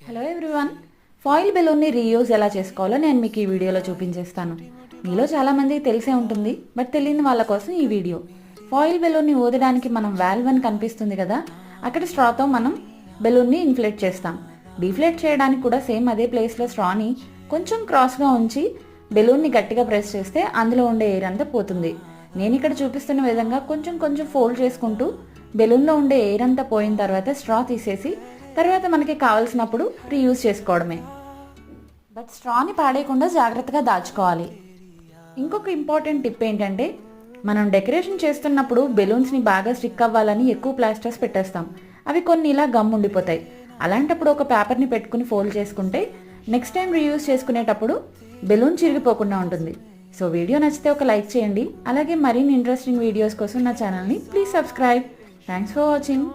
Hello everyone, foil బెలూన్ని reuse ఎలా చేసుకోవాలో నేను మీకు ఈ వీడియోలో చూపించేస్తాను. మీలో చాలామందికి తెలిసే ఉంటుంది, బట్ తెలియని వాళ్ళ కోసం ఈ వీడియో. ఫాయిల్ బెలూన్ని ఊదడానికి మనం వాల్వ్ అని కనిపిస్తుంది కదా, అక్కడ స్ట్రాతో మనం బెలూన్ని ఇన్ఫ్లేట్ చేస్తాం. డీఫ్లేట్ చేయడానికి కూడా సేమ్ అదే ప్లేస్లో స్ట్రాని కొంచెం క్రాస్గా ఉంచి బెలూన్ని గట్టిగా ప్రెస్ చేస్తే అందులో ఉండే ఎయిర్ అంతా పోతుంది. నేను ఇక్కడ చూపిస్తున్న విధంగా కొంచెం కొంచెం ఫోల్డ్ చేసుకుంటూ బెలూన్లో ఉండే ఎయిర్ అంతా పోయిన తర్వాత స్ట్రా తీసేసి తర్వాత మనకి కావాల్సినప్పుడు రీయూజ్ చేసుకోవడమే. బట్ స్ట్రాని పాడేయకుండా జాగ్రత్తగా దాచుకోవాలి. ఇంకొక ఇంపార్టెంట్ టిప్ ఏంటంటే, మనం డెకరేషన్ చేస్తున్నప్పుడు బెలూన్స్ని బాగా స్టిక్ అవ్వాలని ఎక్కువ ప్లాస్టర్స్ పెట్టేస్తాం. అవి కొన్ని ఇలా గమ్ ఉండిపోతాయి. అలాంటప్పుడు ఒక పేపర్ని పెట్టుకుని ఫోల్డ్ చేసుకుంటే నెక్స్ట్ టైం రీయూజ్ చేసుకునేటప్పుడు బెలూన్ చిరిగిపోకుండా ఉంటుంది. సో వీడియో నచ్చితే ఒక లైక్ చేయండి. అలాగే మరిన్ని ఇంట్రెస్టింగ్ వీడియోస్ కోసం నా ఛానల్ని please subscribe. Thanks for watching.